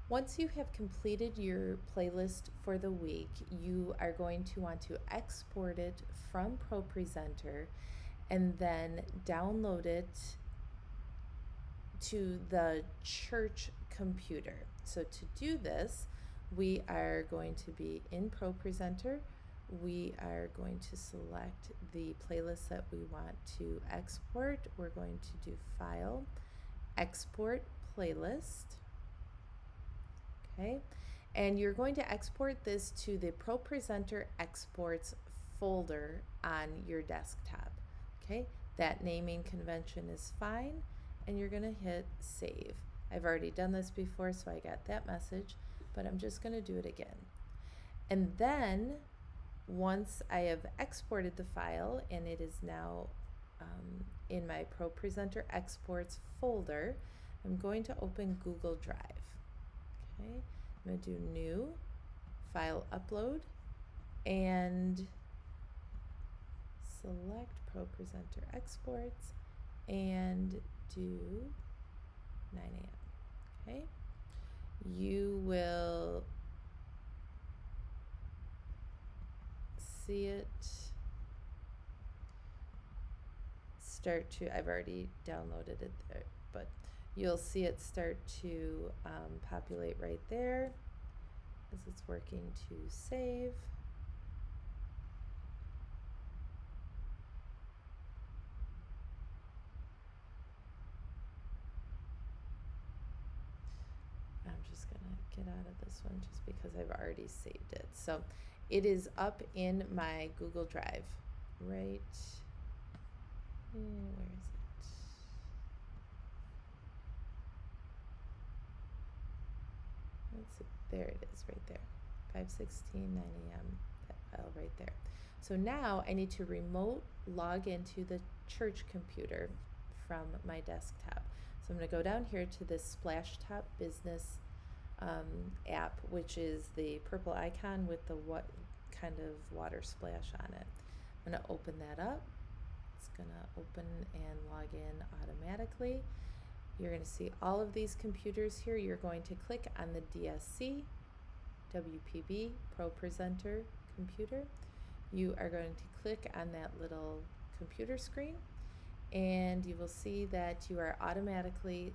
Once you have completed your playlist for the week, you are going to want to export it from ProPresenter and then download it to the church computer. So to do this, we are going to be in ProPresenter. We are going to select the playlist that we want to export. We're going to do File, Export Playlist. Okay, and you're going to export this to the ProPresenter Exports folder on your desktop. Okay, that naming convention is fine, and you're going to hit Save. I've already done this before, so I got that message, but I'm just going to do it again. And then once I have exported the file and it is now in my ProPresenter Exports folder, I'm going to open Google Drive. Okay, I'm going to do New, File Upload, and select ProPresenter Exports and do 9 a.m. Okay, you will see it start to, I've already downloaded it there, but you'll see it start to populate right there as it's working to save. I'm just gonna get out of this one just because I've already saved it. So it is up in my Google Drive, right? Where is it? Let's see. There it is, right there. 5:16, 9 a.m. That file right there. So now I need to remote log into the church computer from my desktop. So I'm going to go down here to this Splashtop Business app, which is the purple icon with the what kind of water splash on it. I'm going to open that up. It's going to open and log in automatically. You're going to see all of these computers here. You're going to click on the DSC, WPB, ProPresenter computer. You are going to click on that little computer screen, and you will see that you are automatically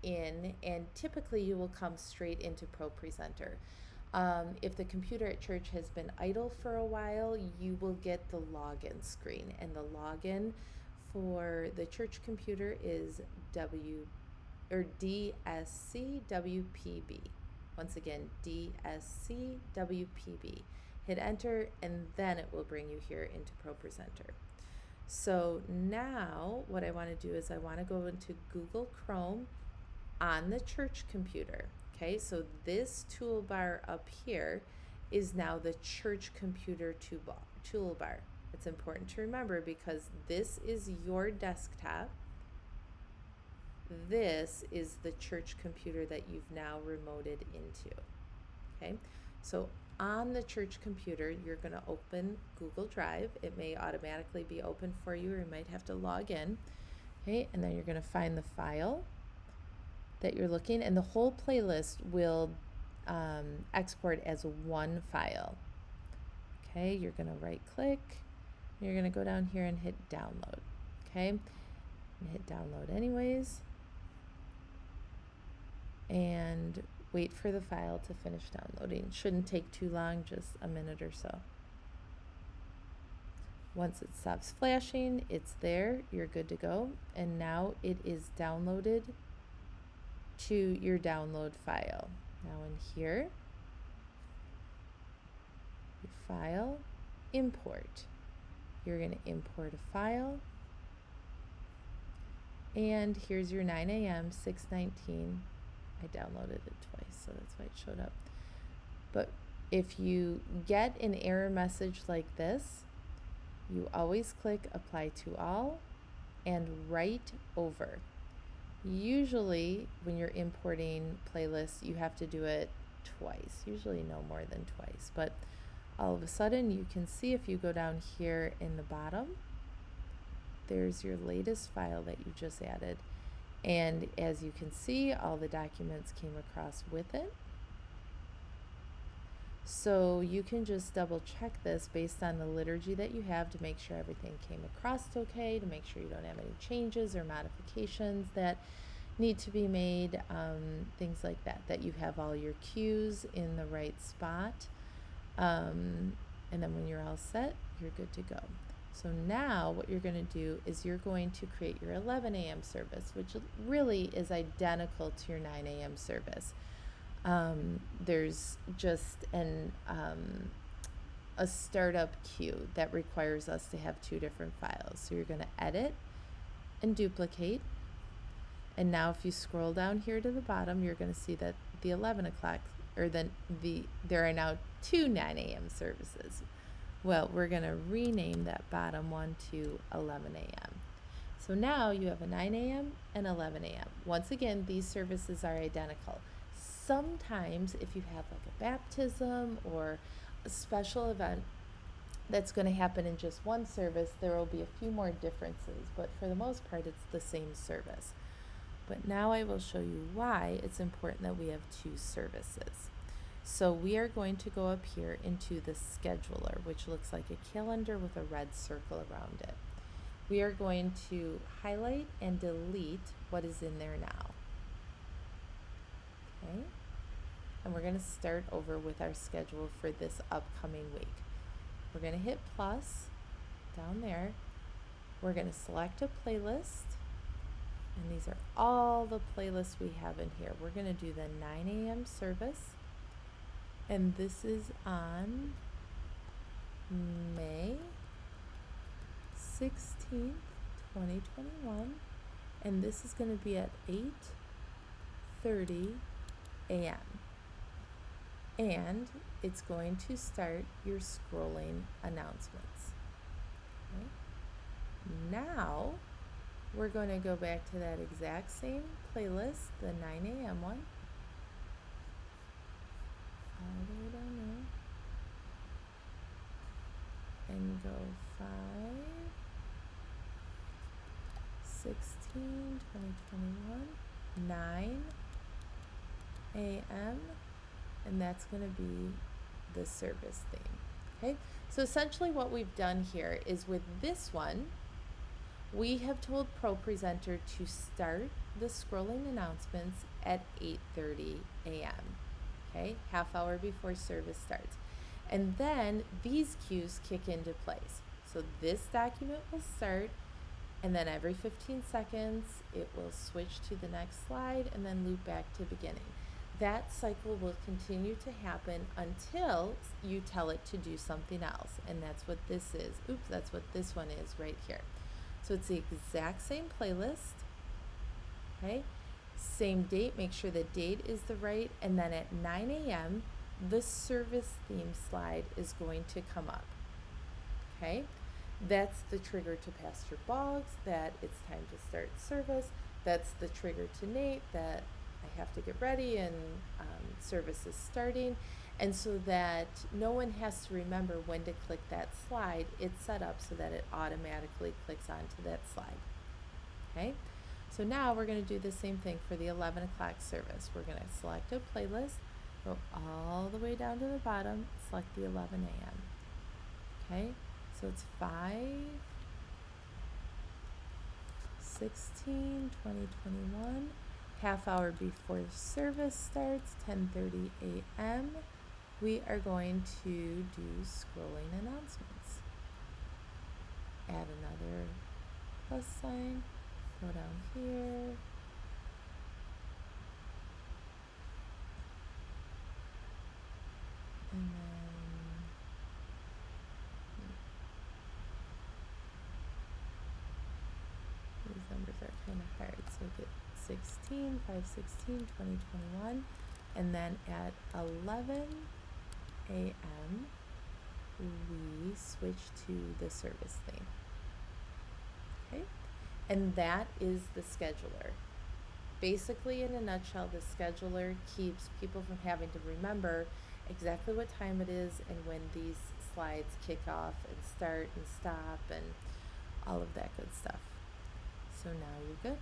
in, and typically you will come straight into ProPresenter. If the computer at church has been idle for a while, you will get the login screen, and the login for the church computer is DSCWPB. Once again, DSCWPB. Hit enter, and then it will bring you here into ProPresenter. So now what I want to do is I want to go into Google Chrome on the church computer. Okay, so this toolbar up here is now the church computer toolbar. It's important to remember because this is your desktop. This is the church computer that you've now remoted into. Okay, so on the church computer, you're going to open Google Drive. It may automatically be open for you, or you might have to log in. Okay, and then you're going to find the file that you're looking, and the whole playlist will export as one file. Okay, you're going to right click, you're going to go down here and hit download. Okay, and hit download anyways, and wait for the file to finish downloading. Shouldn't take too long, just a minute or so. Once it stops flashing, it's there, you're good to go, and now it is downloaded to your download file. Now in here, file, import. You're going to import a file, and here's your 9 a.m. 6:19. I downloaded it twice, so that's why it showed up. But if you get an error message like this, you always click Apply to All and Write Over. Usually, when you're importing playlists, you have to do it twice, usually no more than twice. But all of a sudden, you can see if you go down here in the bottom, there's your latest file that you just added. And as you can see, all the documents came across with it. So you can just double check this based on the liturgy that you have to make sure everything came across okay, to make sure you don't have any changes or modifications that need to be made, things like that, that you have all your cues in the right spot. And then when you're all set, you're good to go. So now what you're going to do is you're going to create your 11 a.m. service, which really is identical to your 9 a.m. service. There's just a startup queue that requires us to have two different files. So you're going to edit and duplicate. And now if you scroll down here to the bottom, you're going to see that the 11 o'clock, or there are now two 9 a.m. services. Well, we're going to rename that bottom one to 11 a.m. So now you have a 9 a.m. and 11 a.m. Once again, these services are identical. Sometimes if you have like a baptism or a special event that's going to happen in just one service, there will be a few more differences, but for the most part, it's the same service. But now I will show you why it's important that we have two services. So we are going to go up here into the scheduler, which looks like a calendar with a red circle around it. We are going to highlight and delete what is in there now. Okay? And we're going to start over with our schedule for this upcoming week. We're going to hit plus down there. We're going to select a playlist. And these are all the playlists we have in here. We're going to do the 9 a.m. service. And this is on May 16th, 2021. And this is going to be at 8:30 a.m. And it's going to start your scrolling announcements. Okay. Now, we're going to go back to that exact same playlist, the 9 a.m. one. All the way down there. And go 5, 16, 2021, 9 a.m. And that's going to be the service theme. Okay, so essentially what we've done here is with this one, we have told ProPresenter to start the scrolling announcements at 8:30 a.m. Okay, half hour before service starts. And then these cues kick into place. So this document will start, and then every 15 seconds it will switch to the next slide and then loop back to beginning. That cycle will continue to happen until you tell it to do something else. And that's what this is. Oops, that's what this one is right here. So it's the exact same playlist, okay? Same date, make sure the date is the right, and then at 9 a.m., the service theme slide is going to come up, okay? That's the trigger to Pastor Boggs that it's time to start service. That's the trigger to Nate that I have to get ready and service is starting. And so that no one has to remember when to click that slide, it's set up so that it automatically clicks onto that slide. Okay? So now we're going to do the same thing for the 11 o'clock service. We're going to select a playlist, go all the way down to the bottom, select the 11 a.m. Okay? So it's 5, 16, 2021, half hour before service starts, 10:30 a.m. We are going to do scrolling announcements. Add another plus sign, go down here. And then these numbers are kind of hard. So get 16, 5/16, 2021, and then at 11 a.m. we switch to the service theme. Okay? And that is the scheduler. Basically, in a nutshell, the scheduler keeps people from having to remember exactly what time it is and when these slides kick off and start and stop and all of that good stuff. So now you're good.